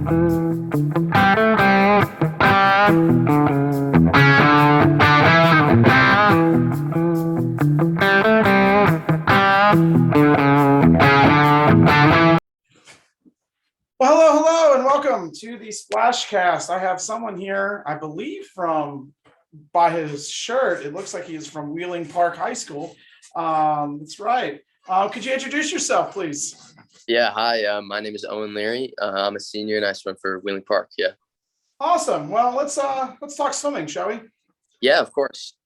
Well, hello, and welcome to the Splashcast. I have someone here, I believe by his shirt, it looks like he is from Wheeling Park High School. That's right. Could you introduce yourself, please? Yeah, hi. My name is Owen Leary. I'm a senior and I swim for Wheeling Park. Yeah. Awesome. Well, let's talk swimming, shall we? Yeah, of course.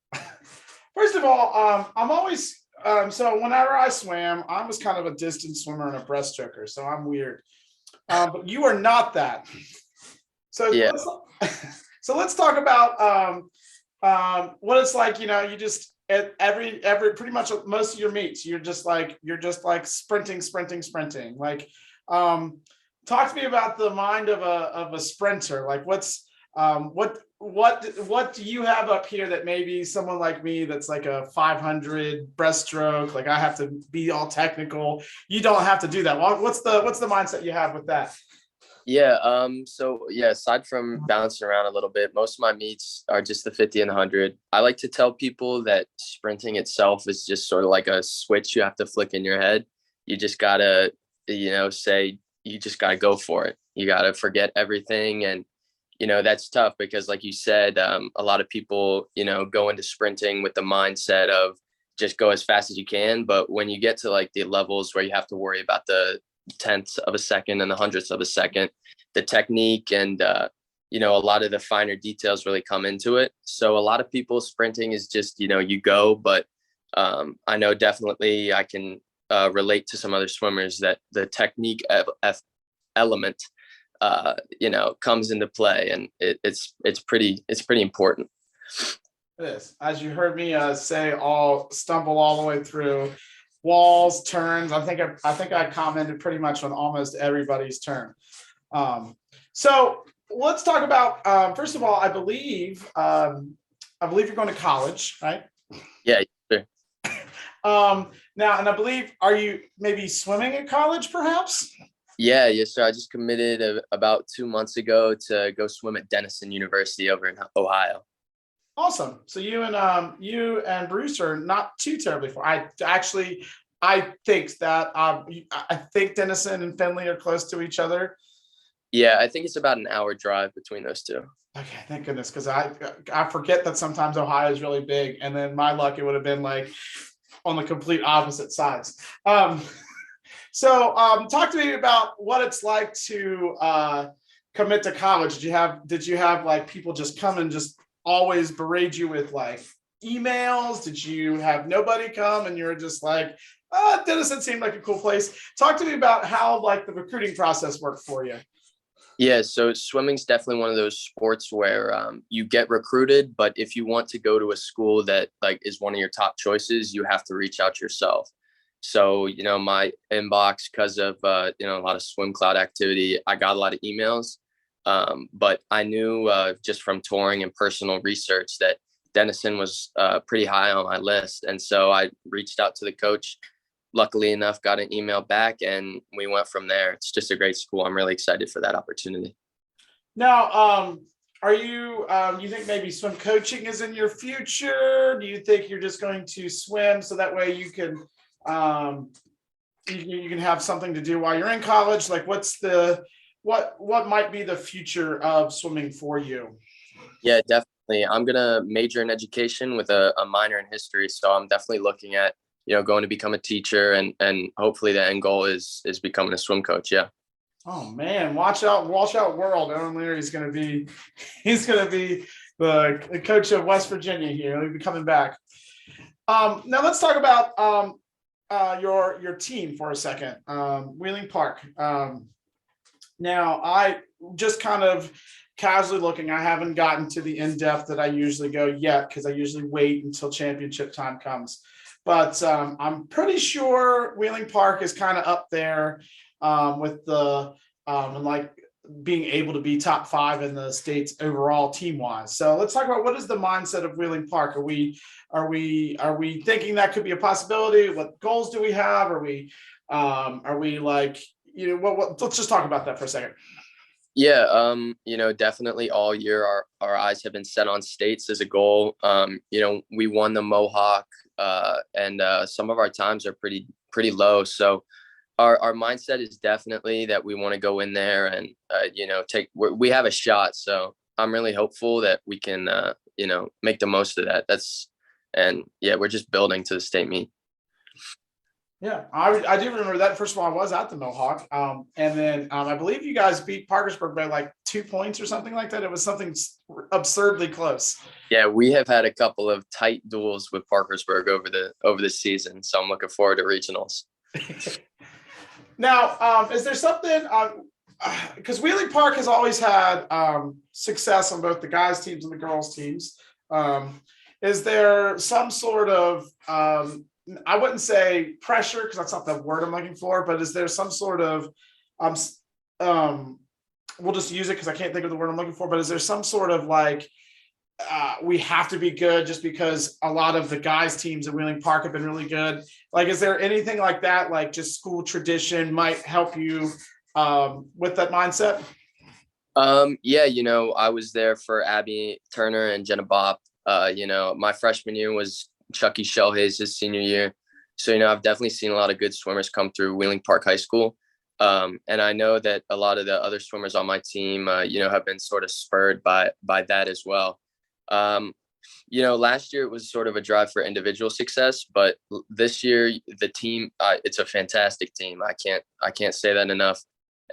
First of all, I'm always so whenever I swam, I was kind of a distance swimmer and a breaststroker, so I'm weird. But you are not that. So Yeah. let's talk about what it's like. You just at every pretty much most of your meets, you're just like sprinting. Like, talk to me about the mind of a sprinter. Like, what do you have up here that maybe someone like me that's like a 500 breaststroke, like I have to be all technical, you don't have to do that. What's the mindset you have with that? Yeah. Aside from bouncing around a little bit, most of my meets are just the 50 and 100. I like to tell people that sprinting itself is just sort of like a switch you have to flick in your head. You just gotta, say you just gotta go for it. You gotta forget everything. And that's tough because, like you said, a lot of people, go into sprinting with the mindset of just go as fast as you can. But when you get to like the levels where you have to worry about the tenths of a second and the hundredths of a second, the technique and, a lot of the finer details really come into it. So a lot of people sprinting is just, you go, but I know definitely I can relate to some other swimmers that the technique element comes into play, and it's pretty important. It is. As you heard me say, all stumble all the way through walls, turns. I think I commented pretty much on almost everybody's turn. So let's talk about first of all, I believe you're going to college, right? Yeah, sure. Now, and I believe, are you maybe swimming at college, perhaps? Yeah, yes, sir. I just committed about 2 months ago to go swim at Denison University over in Ohio. Awesome. So you and Bruce are not too terribly far. I think that I think Denison and Findlay are close to each other. Yeah, I think it's about an hour drive between those two. Okay, thank goodness, because I forget that sometimes Ohio is really big, and then my luck, it would have been like on the complete opposite sides. So talk to me about what it's like to commit to college. Did you have like people just come and just always berate you with like emails? Did you have nobody come and you were just like, Denison seemed like a cool place? Talk to me about how like the recruiting process worked for you. Yeah, so swimming's definitely one of those sports where you get recruited, but if you want to go to a school that like is one of your top choices, you have to reach out yourself. So, my inbox, because of, a lot of swim cloud activity, I got a lot of emails. But I knew just from touring and personal research that Denison was pretty high on my list. And so I reached out to the coach. Luckily enough, got an email back and we went from there. It's just a great school. I'm really excited for that opportunity. Now, are you think maybe swim coaching is in your future? Do you think you're just going to swim so that way you can you can have something to do while you're in college? Like, what might be the future of swimming for you? Yeah, definitely. I'm gonna major in education with a minor in history. So I'm definitely looking at, going to become a teacher, and hopefully the end goal is becoming a swim coach. Yeah. Oh man, watch out world. Owen Leary is gonna be the coach of West Virginia here. He'll be coming back. Now let's talk about your team for a second. Wheeling Park. Now I just kind of casually looking. I haven't gotten to the in-depth that I usually go yet because I usually wait until championship time comes. But I'm pretty sure Wheeling Park is kind of up there with the and like being able to be top 5 in the states overall team wise. So let's talk about what is the mindset of Wheeling Park. Are we thinking that could be a possibility? What goals do we have? Are we like, let's just talk about that for a second. Yeah, definitely all year our eyes have been set on states as a goal. We won the Mohawk, and some of our times are pretty low. So our mindset is definitely that we want to go in there and we have a shot. So I'm really hopeful that we can make the most of that. And yeah, we're just building to the state meet. Yeah, I do remember that. First of all, I was at the Mohawk, and then I believe you guys beat Parkersburg by like 2 points or something like that. It was something absurdly close. Yeah, we have had a couple of tight duels with Parkersburg over the season, so I'm looking forward to regionals. Now, is there something? Because Wheeling Park has always had success on both the guys' teams and the girls' teams. Is there some sort of I wouldn't say pressure because that's not the word I'm looking for, but is there some sort of um we'll just use it because I can't think of the word I'm looking for, but is there some sort of like we have to be good just because a lot of the guys teams at Wheeling Park have been really good? Like, is there anything like that, like just school tradition might help you with that mindset? Yeah, I was there for Abby Turner and Jenna Bopp. My freshman year was Chucky Shellhays' senior year. So, I've definitely seen a lot of good swimmers come through Wheeling Park High School. And I know that a lot of the other swimmers on my team, have been sort of spurred by that as well. Last year it was sort of a drive for individual success, but this year the team, it's a fantastic team. I can't say that enough.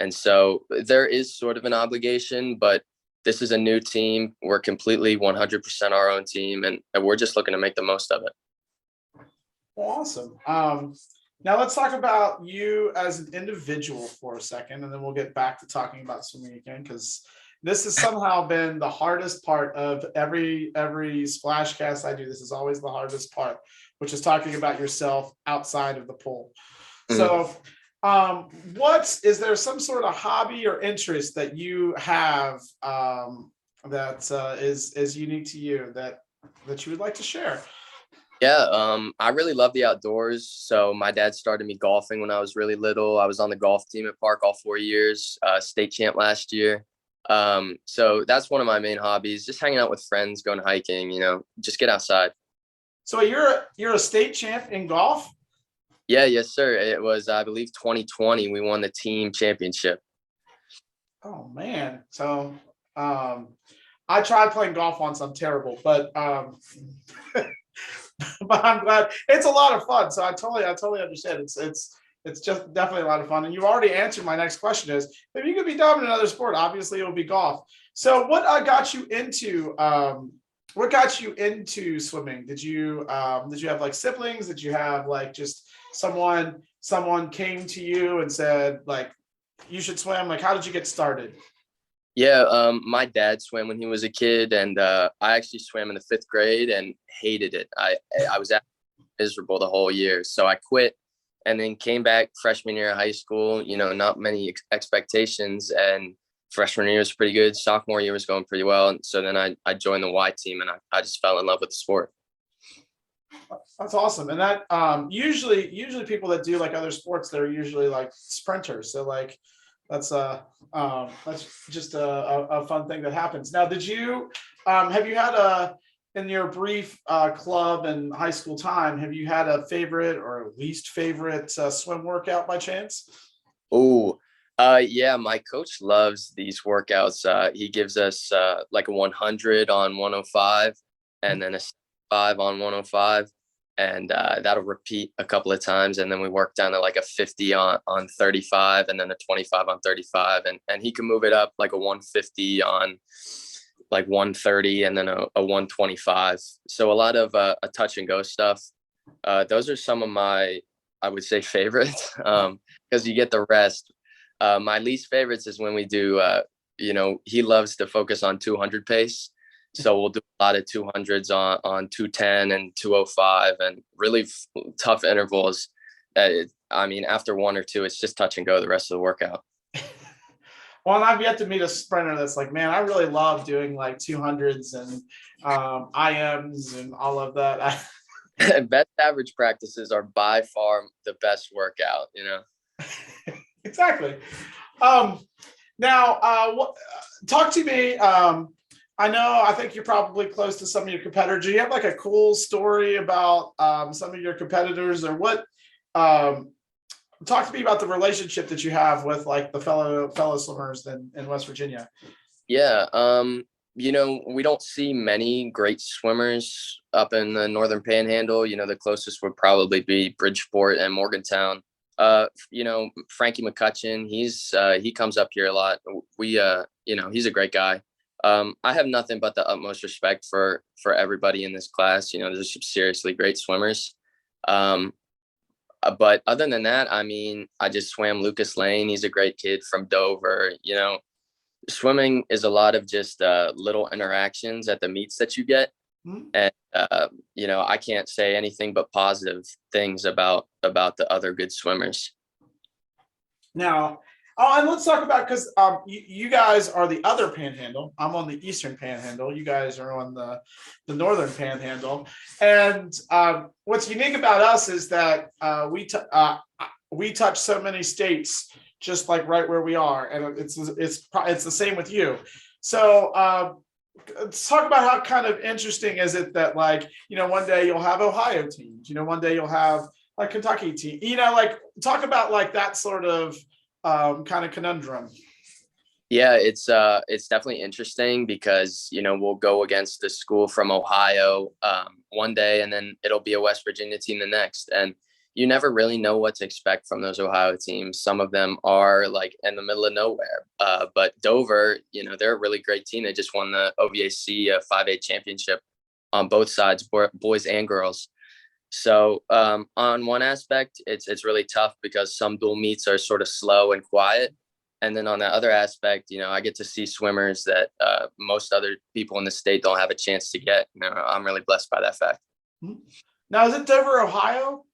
And so there is sort of an obligation, but this is a new team. We're completely 100% our own team, and we're just looking to make the most of it. Awesome. Now let's talk about you as an individual for a second, and then we'll get back to talking about swimming again, because this has somehow been the hardest part of every splash cast I do. This is always the hardest part, which is talking about yourself outside of the pool. So what is there some sort of hobby or interest that you have that is unique to you that you would like to share? Yeah, I really love the outdoors. So my dad started me golfing when I was really little. I was on the golf team at Park all 4 years, state champ last year. So that's one of my main hobbies, just hanging out with friends, going hiking, just get outside. So you're a state champ in golf? Yeah, yes, sir. It was, I believe, 2020. We won the team championship. Oh man. So I tried playing golf once. I'm terrible, but but I'm glad it's a lot of fun. So I totally understand. It's just definitely a lot of fun. And you already answered my next question is if you could be dumb in another sport, obviously it would be golf. So what got you into swimming? Did you have like siblings? Did you have like just someone came to you and said like you should swim? Like how did you get started? Yeah, my dad swam when he was a kid, and I actually swam in the fifth grade and hated it. I was miserable the whole year, so I quit, and then came back freshman year of high school. Not many expectations, and freshman year was pretty good. Sophomore year was going pretty well, and so then I joined the Y team, and I just fell in love with the sport. That's awesome. And that usually people that do like other sports, they're usually like sprinters. So like that's just a fun thing that happens. Now, did you have you had a in your brief club and high school time, have you had a favorite or least favorite swim workout by chance? Oh, yeah, my coach loves these workouts. He gives us like a 100 on 105 and then a 5 on 105. And that'll repeat a couple of times. And then we work down to like a 50 on 35 and then a 25 on 35. And he can move it up like a 150 on like 130 and then a 125. So a lot of a touch and go stuff. Those are some of my, I would say, favorites because you get the rest. My least favorites is when we do, he loves to focus on 200 pace. So we'll do a lot of 200s on 210 and 205 and really tough intervals. After one or two, it's just touch and go the rest of the workout. Well, and I've yet to meet a sprinter that's like, man, I really love doing like 200s and IMs and all of that. Best average practices are by far the best workout, Exactly. Um, Now, talk to me. I think you're probably close to some of your competitors. Do you have like a cool story about some of your competitors, or what? Um, Talk to me about the relationship that you have with like the fellow swimmers in West Virginia. Yeah, we don't see many great swimmers up in the Northern Panhandle. The closest would probably be Bridgeport and Morgantown. Frankie McCutcheon, he comes up here a lot. He's a great guy. I have nothing but the utmost respect for everybody in this class. There's some seriously great swimmers. But other than that, I mean, I just swam Lucas Lane. He's a great kid from Dover. Swimming is a lot of just little interactions at the meets that you get. Mhm. And, I can't say anything but positive things about the other good swimmers. Now, and let's talk about, because you guys are the other panhandle. I'm on the eastern panhandle. You guys are on the northern panhandle. And what's unique about us is that we touch so many states, just like right where we are, and it's the same with you. So let's talk about how kind of interesting is it that, like, one day you'll have Ohio teams, one day you'll have like Kentucky team, like talk about like that sort of kind of conundrum. Yeah, it's definitely interesting because we'll go against the school from Ohio one day, and then it'll be a West Virginia team the next, and you never really know what to expect from those Ohio teams. Some of them are like in the middle of nowhere, but Dover, they're a really great team. They just won the OVAC 5A championship on both sides, boys and girls. So on one aspect, it's really tough because some dual meets are sort of slow and quiet. And then on the other aspect, I get to see swimmers that most other people in the state don't have a chance to get. I'm really blessed by that fact. Now, is it Dover, Ohio?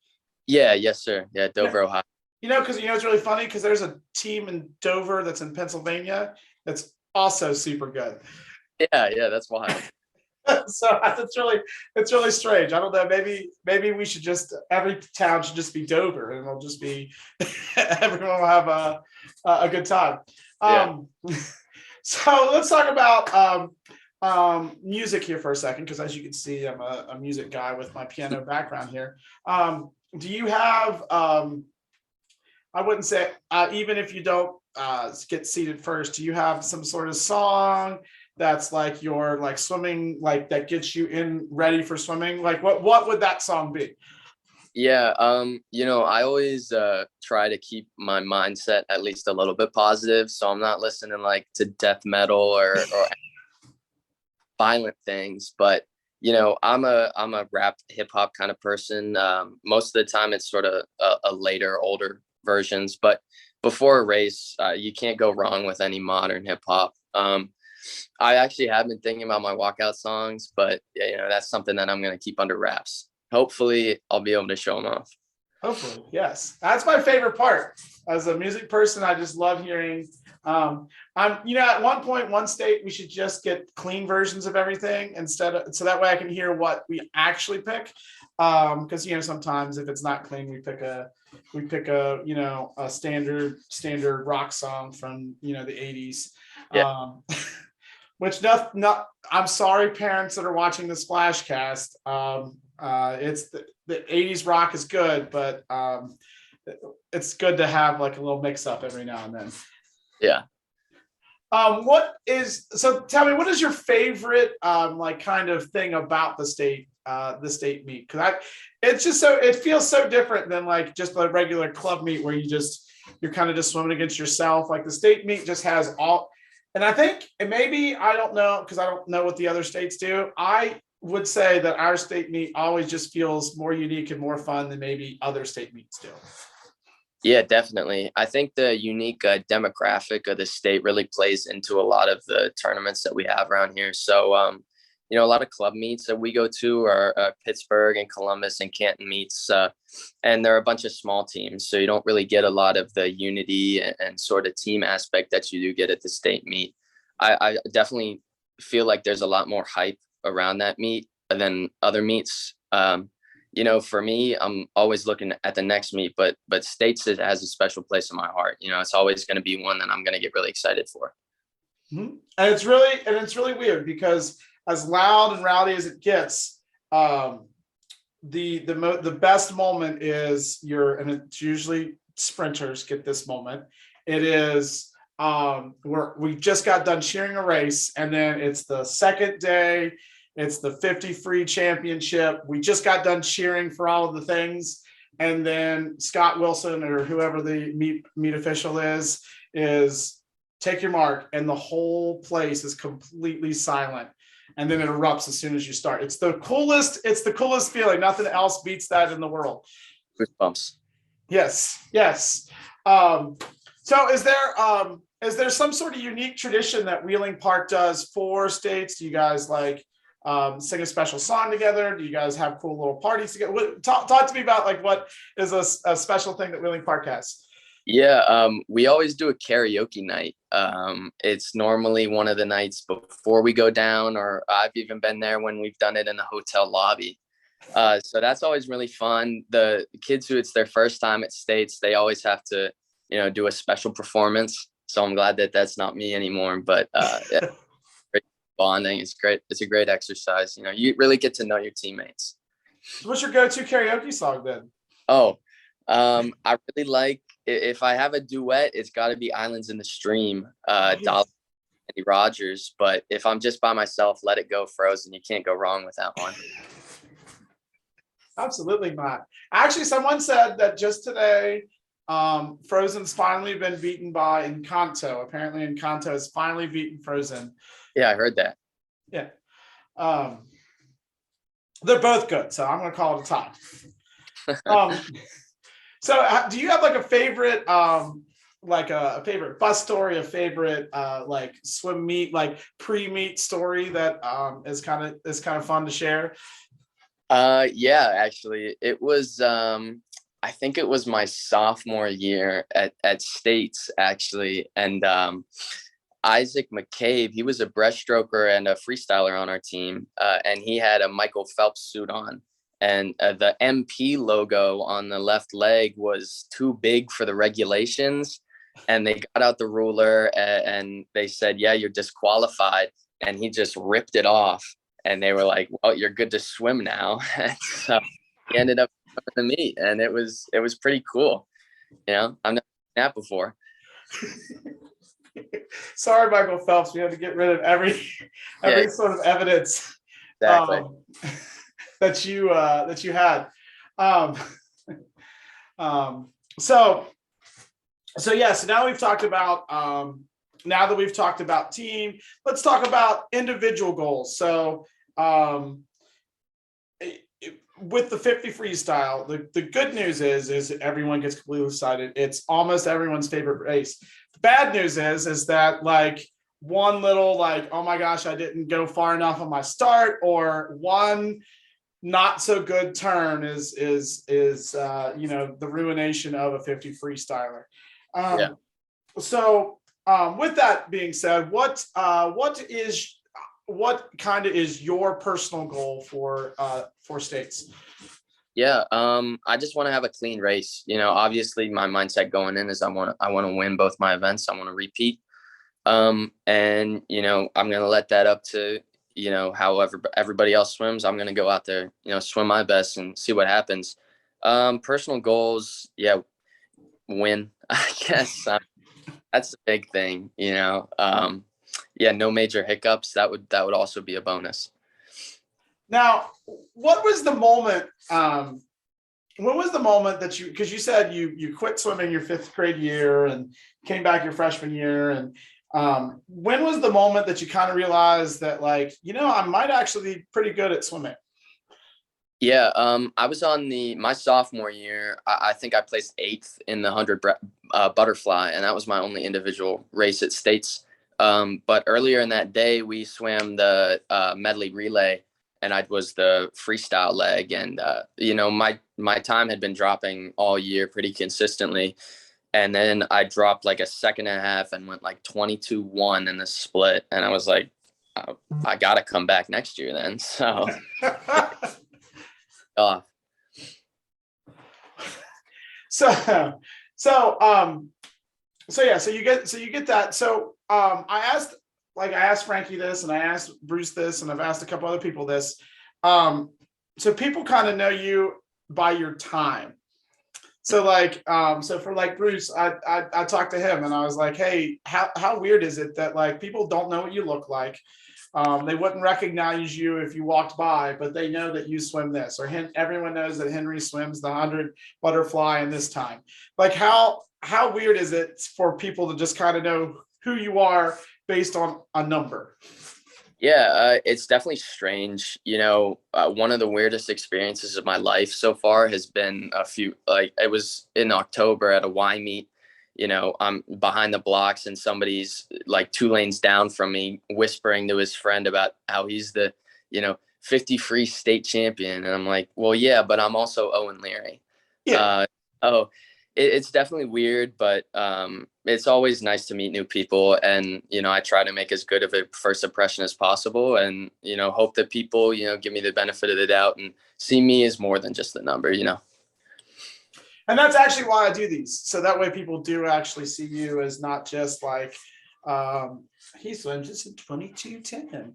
Yeah, yes, sir. Yeah, Dover, Ohio. Because it's really funny because there's a team in Dover that's in Pennsylvania that's also super good. Yeah, that's wild. So it's really strange. I don't know. Maybe we should every town should just be Dover, and it'll just be everyone will have a good time. Yeah. So let's talk about music here for a second, because as you can see, I'm a music guy with my piano background here. Do you have? I wouldn't say even if you don't get seated first, do you have some sort of song that's like your like swimming, like that gets you in ready for swimming? Like what would that song be? Yeah, I always try to keep my mindset at least a little bit positive, so I'm not listening like to death metal or violent things. But I'm a rap hip hop kind of person. Most of the time, it's sort of a later, older versions. But before a race, you can't go wrong with any modern hip hop. I actually have been thinking about my walkout songs, but that's something that I'm going to keep under wraps. Hopefully I'll be able to show them off. Hopefully, yes. That's my favorite part. As a music person, I just love hearing. At one point, one state, we should just get clean versions of everything so that way I can hear what we actually pick. Because sometimes if it's not clean, we pick a a standard rock song from the 80s. Yeah. Which not I'm sorry, parents that are watching this flashcast. It's the 80s rock is good, but it's good to have like a little mix up every now and then. Yeah. Tell me, what is your favorite like kind of thing about the state meet? Because it feels so different than like just a regular club meet where you're kind of just swimming against yourself. Like the state meet just has all. And I think, and maybe I don't know, because I don't know what the other states do. I would say that our state meet always just feels more unique and more fun than maybe other state meets do. Yeah, definitely. I think the unique demographic of the state really plays into a lot of the tournaments that we have around here. So, a lot of club meets that we go to are Pittsburgh and Columbus and Canton meets, and there are a bunch of small teams. So you don't really get a lot of the unity and sort of team aspect that you do get at the state meet. I definitely feel like there's a lot more hype around that meet than other meets. for me, I'm always looking at the next meet, but states has a special place in my heart. It's always going to be one that I'm going to get really excited for. Mm-hmm. And it's really weird because as loud and rowdy as it gets, the best moment is and it's usually sprinters get this moment. It is we just got done cheering a race, and then it's the second day. It's the 50 free championship. We just got done cheering for all of the things, and then Scott Wilson or whoever the meet official is take your mark, and the whole place is completely silent, and then it erupts as soon as you start. It's the coolest feeling. Nothing else beats that in the world. Goosebumps. Yes. So is there some sort of unique tradition that Wheeling Park does for states? Do you guys sing a special song together? Do you guys have cool little parties together? Talk to me about what is a special thing that Wheeling Park has. Yeah, we always do a karaoke night. It's normally one of the nights before we go down, or I've even been there when we've done it in the hotel lobby. So that's always really fun. The kids who it's their first time at states, they always have to, do a special performance. So I'm glad that that's not me anymore. But yeah, great bonding. It's great. It's a great exercise. You really get to know your teammates. So what's your go-to karaoke song then? Oh, I really like, if I have a duet, it's got to be Islands in the Stream, Dolly Rogers. But if I'm just by myself, Let It Go, Frozen. You can't go wrong with that one. Absolutely not. Actually, someone said that just today, Frozen's finally been beaten by Encanto. Apparently, Encanto has finally beaten Frozen. Yeah, I heard that. Yeah. They're both good, so I'm going to call it a tie. So do you have a favorite, a favorite bus story, a favorite swim meet, pre-meet story that is kind of fun to share? Yeah, actually, it was I think it was my sophomore year at States, actually, and Isaac McCabe, he was a breaststroker and a freestyler on our team, and he had a Michael Phelps suit on. And the MP logo on the left leg was too big for the regulations. And they got out the ruler and they said, yeah, you're disqualified. And he just ripped it off. And they were like, well, you're good to swim now. And so he ended up in the meet. And it was pretty cool. I've never seen that before. Sorry, Michael Phelps. We had to get rid of every sort of evidence. Exactly. That you had. So yeah, so now we've talked about now that we've talked about team, let's talk about individual goals. So with the 50 freestyle, the good news is everyone gets completely excited. It's almost everyone's favorite race. The bad news is that one little oh my gosh, I didn't go far enough on my start, or one not so good turn is the ruination of a 50 freestyler. Yeah. So with that being said, what kind of is your personal goal for states? Yeah, I just want to have a clean race. Obviously my mindset going in is I want to win both my events. I want to repeat. And I'm going to let that up to however everybody else swims. I'm going to go out there, swim my best and see what happens. Personal goals, yeah, win, I guess. That's the big thing, yeah, no major hiccups. That would also be a bonus. Now, what was the moment? When was the moment that because you said you quit swimming your 5th grade year and came back your freshman year, and when was the moment that you kind of realized that I might actually be pretty good at swimming? Yeah, I was on my sophomore year. I think I placed 8th in the 100 butterfly, and that was my only individual race at states. But earlier in that day, we swam the medley relay, and I was the freestyle leg. And my time had been dropping all year pretty consistently. And then I dropped a 1.5 seconds and went 22-1 in the split. And I was like, I got to come back next year then. So off. So, so, um, so yeah, so you get that. So, I asked Frankie this, and I asked Bruce this, and I've asked a couple other people this. So people kind of know you by your time. So so for like Bruce, I talked to him and I was like, hey, how weird is it that like people don't know what you look like? They wouldn't recognize you if you walked by, but they know that you swim this, or everyone knows that Henry swims the 100 butterfly in this time. Like how weird is it for people to just kind of know who you are based on a number? Yeah, it's definitely strange. One of the weirdest experiences of my life so far has been it was in October at a Y meet. I'm behind the blocks and somebody's like 2 lanes down from me whispering to his friend about how he's the, 50 free state champion. And I'm like, well, yeah, but I'm also Owen Leary. Yeah. Oh, it's definitely weird, but it's always nice to meet new people. And, I try to make as good of a first impression as possible and, hope that people, give me the benefit of the doubt and see me as more than just a number. And that's actually why I do these. So that way people do actually see you as not just like, he swims just a 22:10.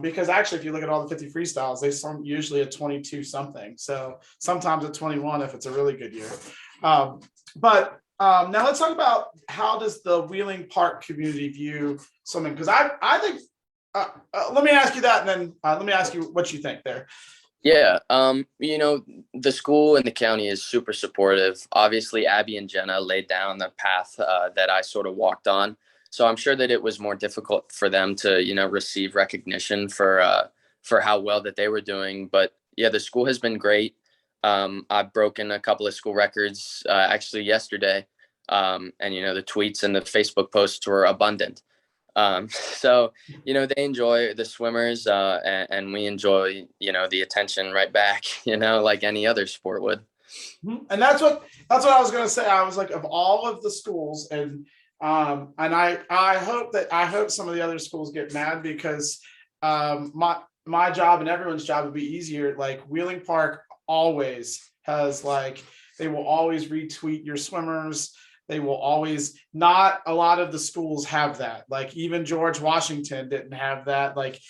Because actually, if you look at all the 50 freestyles, they swim usually a 22 something. So sometimes a 21 if it's a really good year. But now let's talk about how does the Wheeling Park community view swimming? Because I think, let me ask you that, and then let me ask you what you think there. Yeah, the school and the county is super supportive. Obviously, Abby and Jenna laid down the path that I sort of walked on. So I'm sure that it was more difficult for them to, receive recognition for how well that they were doing. But yeah, the school has been great. I've broken a couple of school records actually yesterday. And, the tweets and the Facebook posts were abundant. So, they enjoy the swimmers and we enjoy, the attention right back, like any other sport would. And that's what I was going to say. I was like, of all of the schools, and I hope some of the other schools get mad because my job and everyone's job would be easier. Like Wheeling Park always has like, they will always retweet your swimmers. They will always, not a lot of the schools have that. Like even George Washington didn't have that. Like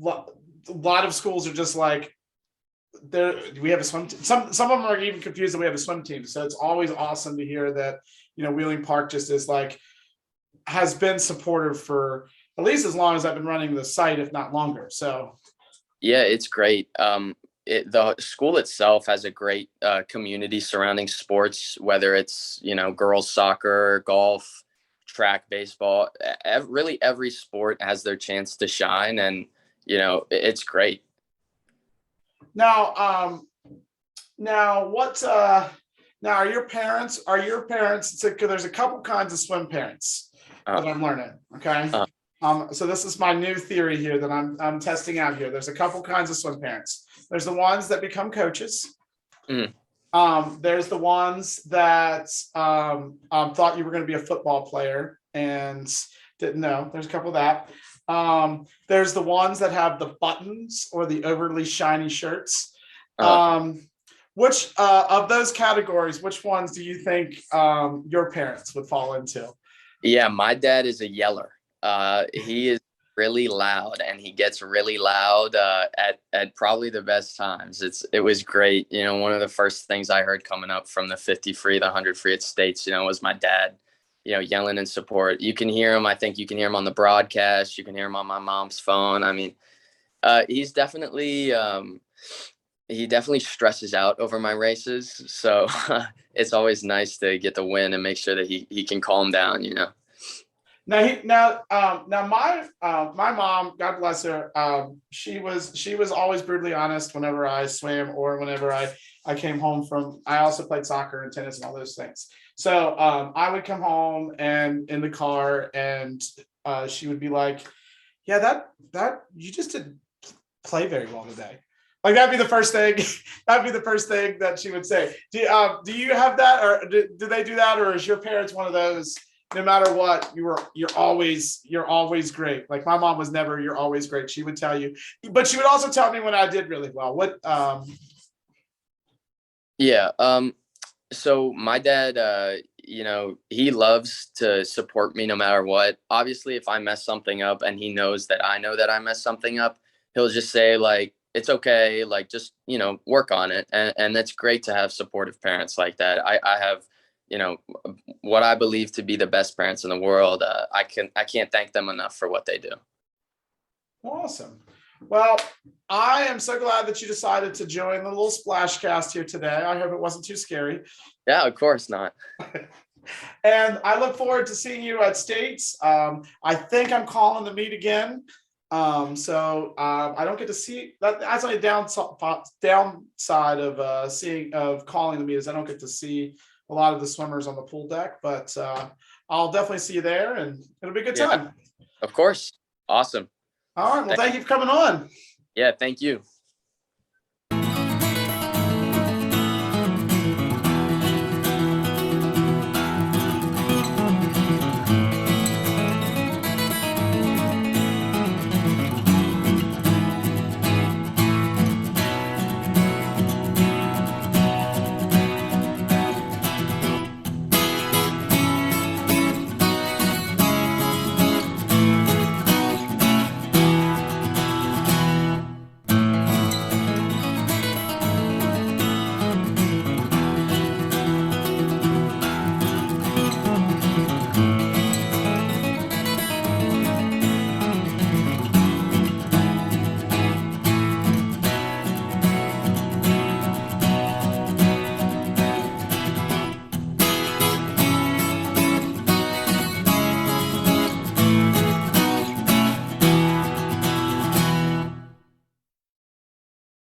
a lot of schools are just like, we have a swim team. Some of them are even confused that we have a swim team. So it's always awesome to hear that, Wheeling Park just is like, has been supportive for at least as long as I've been running the site, if not longer. So yeah, it's great. The school itself has a great community surrounding sports, whether it's, girls soccer, golf, track, baseball. Really every sport has their chance to shine, and it's great. now, now are your parents? So there's a couple kinds of swim parents that I'm learning. Okay. So this is my new theory here that I'm testing out here. There's a couple kinds of swim parents. There's the ones that become coaches. Mm. There's the ones that thought you were going to be a football player and didn't know. There's a couple of that. There's the ones that have the buttons or the overly shiny shirts. Which of those categories, which ones do you think your parents would fall into? Yeah, my dad is a yeller. He is really loud, and he gets really loud at probably the best times. It was great. One of the first things I heard coming up from the 50 free, the 100 free at States, was my dad, yelling in support. You can hear him. I think you can hear him on the broadcast. You can hear him on my mom's phone. I mean, he's definitely he definitely stresses out over my races. So it's always nice to get the win and make sure that he can calm down. Now, my mom, God bless her, she was always brutally honest whenever I swam or whenever I came home from. I also played soccer and tennis and all those things. So I would come home and in the car, and she would be like, "Yeah, that you just didn't play very well today." Like that'd be the first thing. That'd be the first thing that she would say. Do you have that, or do they do that, or is your parents one of those? No matter what, you're always great. Like my mom was never "you're always great." She would tell you, but she would also tell me when I did really well. What? Yeah. So my dad, he loves to support me no matter what. Obviously, if I mess something up and he knows that I know that I messed something up, he'll just say like, it's okay, like just, work on it. And that's great to have supportive parents like that. I have, you know, what I believe to be the best parents in the world. I can't thank them enough for what they do. Awesome. Well, I am so glad that you decided to join the little splash cast here today. I hope it wasn't too scary. Yeah, of course not. And I look forward to seeing you at States. I think I'm calling the meet again. I don't get to see that. That's only a downside of calling the meet is I don't get to see a lot of the swimmers on the pool deck, but I'll definitely see you there and it'll be a good Yeah, time. of course. Awesome. All right. Well, thank you for coming on. Yeah, thank you.